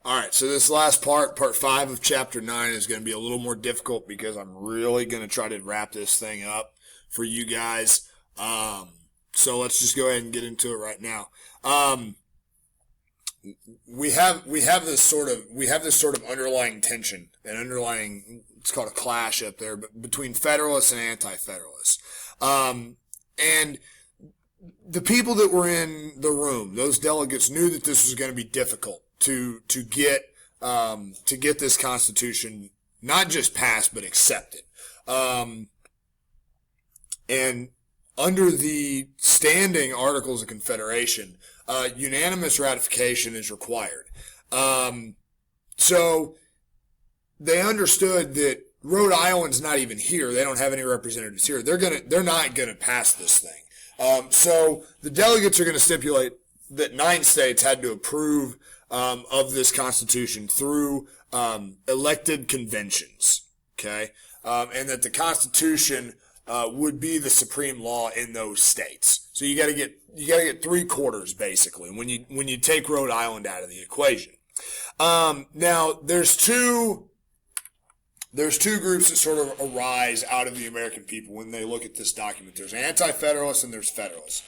All right, so this last part 5 of chapter 9, is going to be a little more difficult because I'm really going to try to wrap this thing up for you guys. So let's just go ahead and get into it right now. We have this sort of underlying tension, it's called a clash up there, but between Federalists and Anti-Federalists. And the people that were in the room, those delegates, knew that this was going to be difficult to get this Constitution not just passed but accepted. And under the standing Articles of Confederation, unanimous ratification is required. So they understood that Rhode Island's not even here. They don't have any representatives here. They're not gonna pass this thing. So the delegates are going to stipulate that 9 states had to approve of this Constitution through elected conventions. Okay, and that the Constitution would be the supreme law in those states. So you got to get 3/4 basically when you take Rhode Island out of the equation. Now there's two groups that sort of arise out of the American people when they look at this document. There's Anti-Federalists and there's Federalists.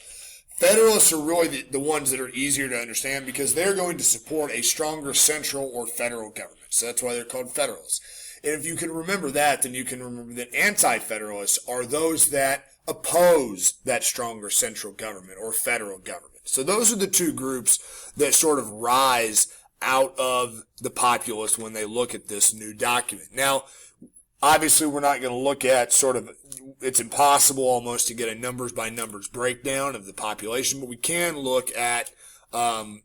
Federalists are really the ones that are easier to understand because they're going to support a stronger central or federal government. So that's why they're called Federalists. And if you can remember that, then you can remember that Anti-Federalists are those that oppose that stronger central government or federal government. So those are the two groups that sort of rise out of the populace when they look at this new document. Now, obviously, we're not going to look at it's impossible almost to get a numbers by numbers breakdown of the population, but we can look at some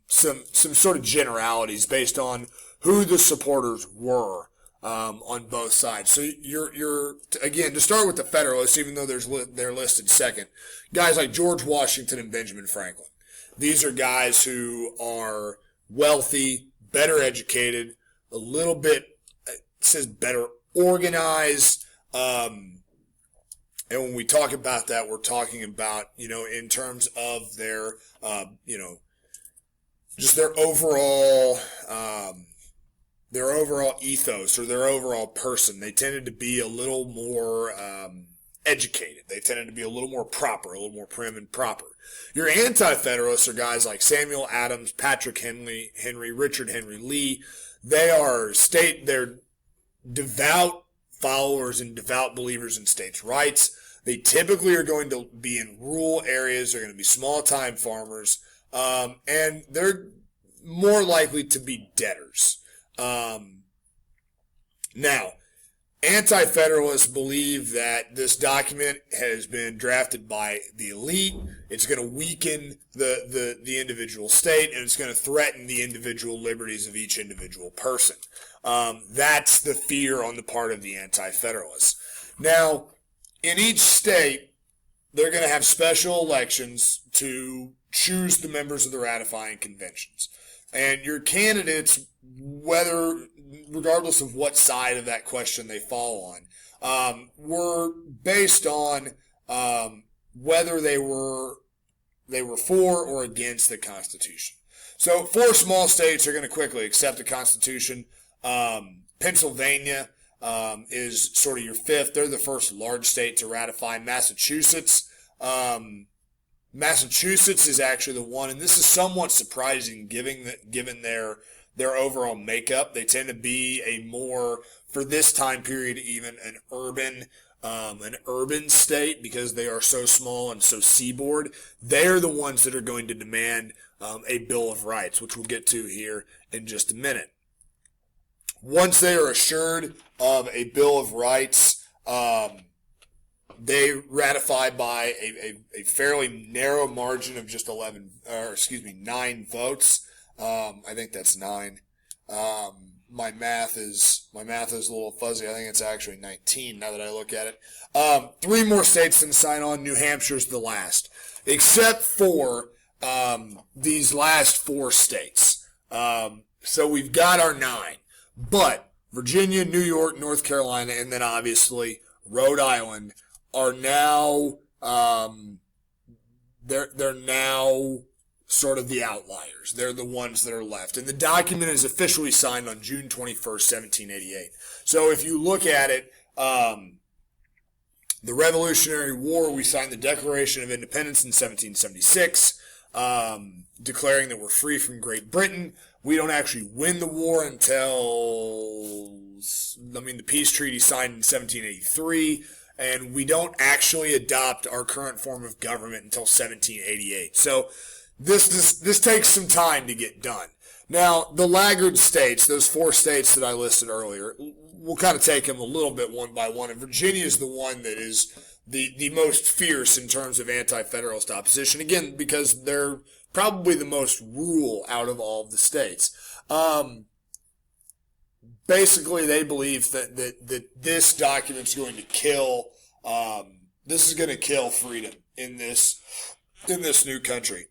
sort of generalities based on who the supporters were on both sides. So you're again, to start with the Federalists, even though they're listed second, guys like George Washington and Benjamin Franklin. These are guys who are wealthy, better educated, a little bit, it says better organized, and when we talk about that, we're talking about, in terms of their, just their overall ethos or their overall person. They tended to be a little more educated. They tended to be a little more proper, a little more prim and proper. Your Anti-Federalists are guys like Samuel Adams, Patrick Henry, Richard Henry Lee. They're devout followers and devout believers in states' rights. They typically are going to be in rural areas. They're going to be small-time farmers, and they're more likely to be debtors. Now, Anti-Federalists believe that this document has been drafted by the elite. It's going to weaken the individual state, and it's going to threaten the individual liberties of each individual person. That's the fear on the part of the Anti-Federalists. Now, in each state, they're going to have special elections to choose the members of the ratifying conventions. And your candidates, regardless of what side of that question they fall on, were based on whether they were for or against the Constitution. So 4 small states are going to quickly accept the Constitution. Pennsylvania is sort of your 5th. They're the first large state to ratify. Massachusetts is actually the one, and this is somewhat surprising given their overall makeup. They tend to be a more, for this time period, even an urban state because they are so small and so seaboard. They're the ones that are going to demand a Bill of Rights, which we'll get to here in just a minute. Once they are assured of a Bill of Rights, they ratify by a fairly narrow margin of just 9 votes. I think that's 9. My math is a little fuzzy. I think it's actually 19 now that I look at it. 3 more states then sign on. New Hampshire's the last, except for these last 4 states. So we've got our 9, but Virginia, New York, North Carolina, and then obviously Rhode Island are now they're now sort of the outliers. They're the ones that are left. And the document is officially signed on June 21st, 1788. So if you look at it, the Revolutionary War, we signed the Declaration of Independence in 1776, declaring that we're free from Great Britain. We don't actually win the war until, the peace treaty signed in 1783, and we don't actually adopt our current form of government until 1788. So this takes some time to get done. Now, the laggard states, those 4 states that I listed earlier, we'll kind of take them a little bit one by one, and Virginia is the one that is the most fierce in terms of anti-federalist opposition, again, because they're probably the most rural out of all of the states. Basically, they believe that this document's going to kill, this is going to kill freedom in this new country.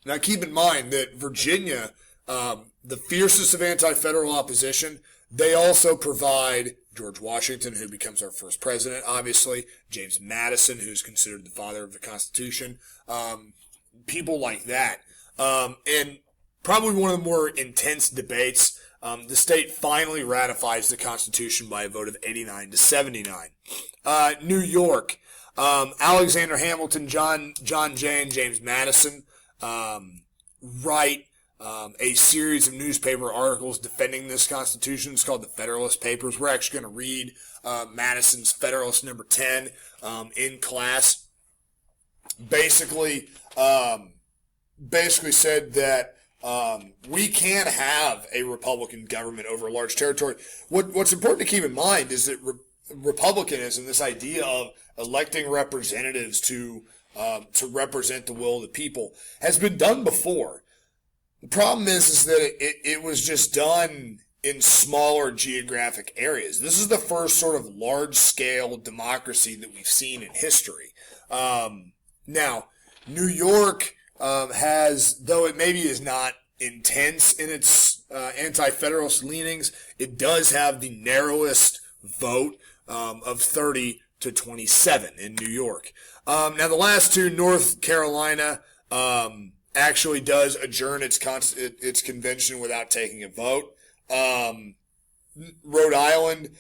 Now, keep in mind that Virginia, the fiercest of anti-federal opposition, they also provide George Washington, who becomes our first president, obviously, James Madison, who's considered the father of the Constitution, people like that. And probably one of the more intense debates, the state finally ratifies the Constitution by a vote of 89 to 79. New York, Alexander Hamilton, John Jay, and James Madison write a series of newspaper articles defending this Constitution. It's called the Federalist Papers. We're actually going to read Madison's Federalist number 10 in class. Basically said that we can't have a Republican government over a large territory. What's important to keep in mind is that Republicanism, this idea of electing representatives to represent the will of the people, has been done before. The problem is that it was just done in smaller geographic areas. This is the first sort of large-scale democracy that we've seen in history. Now, New York has, though it maybe is not intense in its anti-federalist leanings, it does have the narrowest vote of 30 to 27 in New York. Now, the last two, North Carolina actually does adjourn its convention without taking a vote. Rhode Island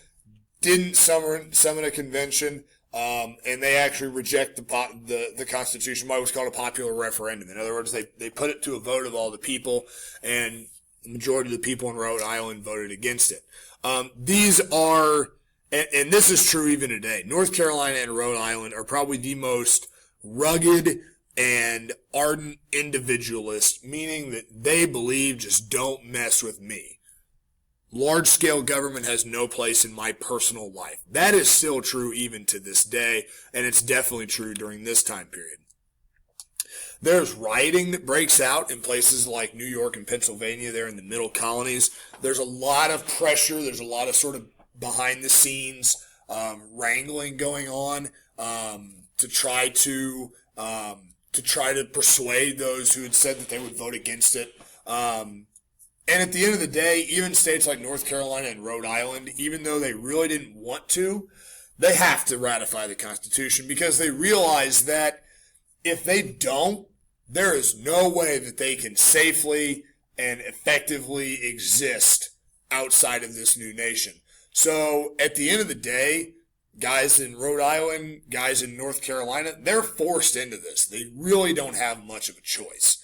didn't summon a convention, and they actually reject the Constitution by what's called a popular referendum. In other words, they put it to a vote of all the people, and the majority of the people in Rhode Island voted against it. These are, and this is true even today, North Carolina and Rhode Island are probably the most rugged and ardent individualists, meaning that they believe just don't mess with me. Large-scale government has no place in my personal life. That is still true even to this day, and it's definitely true during this time period. There's rioting that breaks out in places like New York and Pennsylvania there in the middle colonies. There's a lot of pressure. There's a lot of sort of behind-the-scenes wrangling going on to try to persuade those who had said that they would vote against it. And at the end of the day, even states like North Carolina and Rhode Island, even though they really didn't want to, they have to ratify the Constitution because they realize that if they don't, there is no way that they can safely and effectively exist outside of this new nation. So at the end of the day, guys in Rhode Island, guys in North Carolina, they're forced into this. They really don't have much of a choice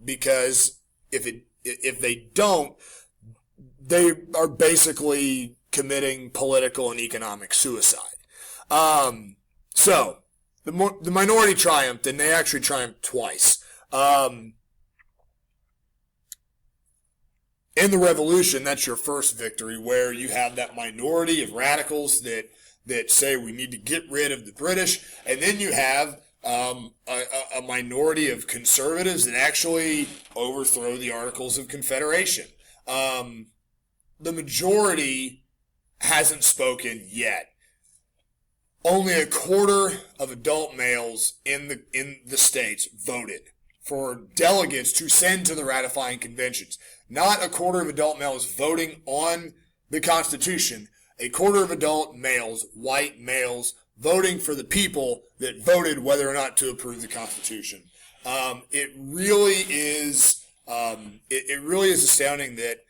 because if they don't, they are basically committing political and economic suicide. So the minority triumphed, and they actually triumphed twice. In the Revolution, that's your first victory, where you have that minority of radicals that say we need to get rid of the British, and then you have a minority of conservatives that actually overthrow the Articles of Confederation. The majority hasn't spoken yet. Only a quarter of adult males in the states voted for delegates to send to the ratifying conventions. Not a quarter of adult males voting on the Constitution. A quarter of adult males, white males, voting for the people that voted whether or not to approve the Constitution. It really is. It really is astounding that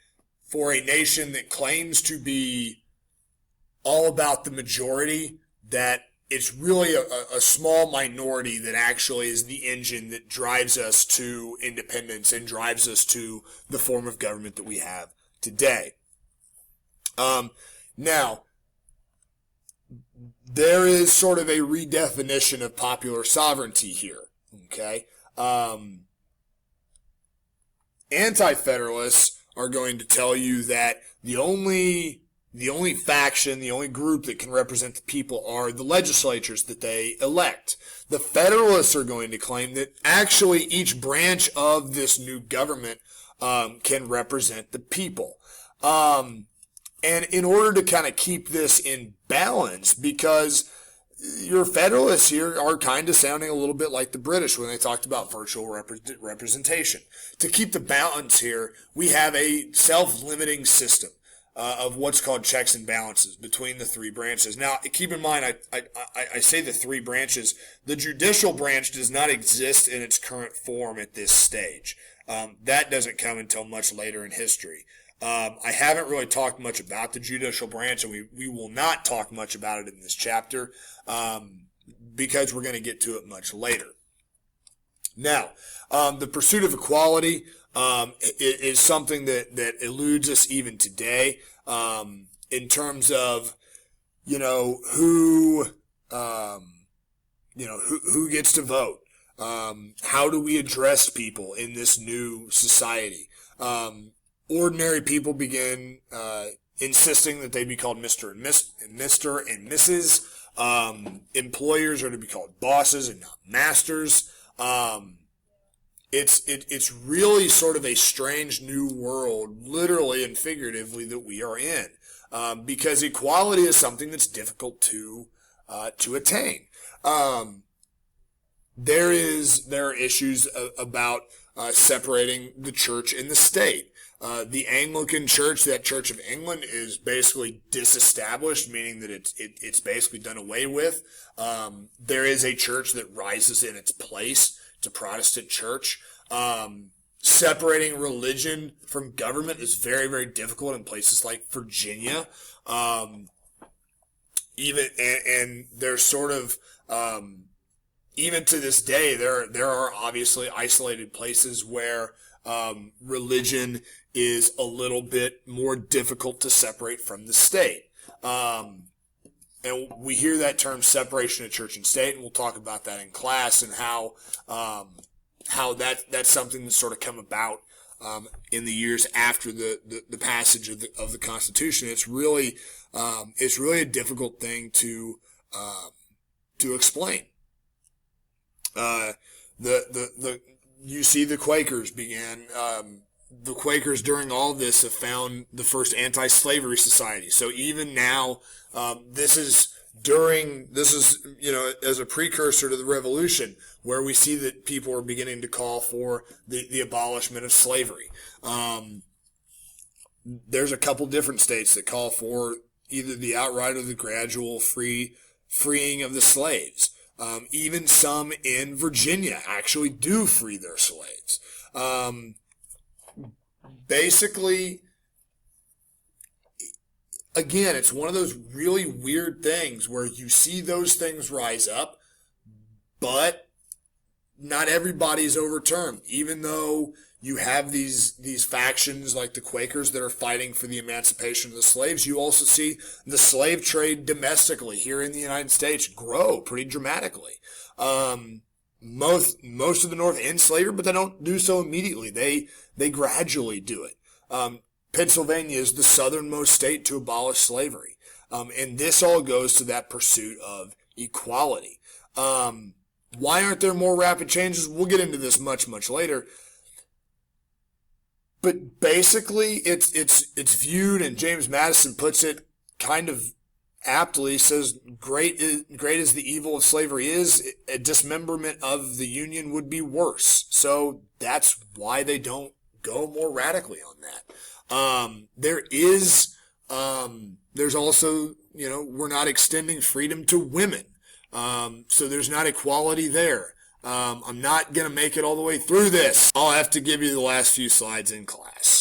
for a nation that claims to be all about the majority, that it's really a small minority that actually is the engine that drives us to independence and drives us to the form of government that we have today. Now, there is sort of a redefinition of popular sovereignty here. Okay, anti-federalists are going to tell you that the only faction, the only group that can represent the people are the legislatures that they elect. The Federalists are going to claim that actually each branch of this new government can represent the people. And in order to kind of keep this in balance, because your Federalists here are kind of sounding a little bit like the British when they talked about virtual representation. To keep the balance here, we have a self-limiting system of what's called checks and balances between the three branches. Now, keep in mind, I say the three branches. The judicial branch does not exist in its current form at this stage. That doesn't come until much later in history. I haven't really talked much about the judicial branch, and we will not talk much about it in this chapter because we're going to get to it much later. Now, the pursuit of equality is something that eludes us even today in terms of, who gets to vote. How do we address people in this new society? Ordinary people begin insisting that they be called Mr. and Mrs. Employers are to be called bosses and not masters. It's really sort of a strange new world, literally and figuratively, that we are in, because equality is something that's difficult to attain. There are issues about separating the church and the state. The Anglican Church, that Church of England, is basically disestablished, meaning that it's basically done away with. There is a church that rises in its place. It's a Protestant church. Separating religion from government is very, very difficult in places like Virginia. And there's sort of, even to this day, there are obviously isolated places where religion is a little bit more difficult to separate from the state. And we hear that term separation of church and state, and we'll talk about that in class and how that's something that's sort of come about in the years after the passage of the Constitution. It's really a difficult thing to explain. You see the Quakers began. The Quakers during all this have found the first anti-slavery society. So even now, this is as a precursor to the Revolution, where we see that people are beginning to call for the abolishment of slavery. There's a couple different states that call for either the outright or the gradual freeing of the slaves. Even some in Virginia actually do free their slaves. Basically, again, it's one of those really weird things where you see those things rise up, but not everybody's overturned. Even though you have these factions like the Quakers that are fighting for the emancipation of the slaves, you also see the slave trade domestically here in the United States grow pretty dramatically. Most of the North end slavery, but they don't do so immediately. They gradually do it. Pennsylvania is the southernmost state to abolish slavery. And this all goes to that pursuit of equality. Why aren't there more rapid changes? We'll get into this much, much later. But basically, it's viewed, and James Madison puts it kind of aptly, says, great as the evil of slavery is, a dismemberment of the Union would be worse. So that's why they don't go more radically on that. There's also, we're not extending freedom to women. So there's not equality there. I'm not going to make it all the way through this. I'll have to give you the last few slides in class.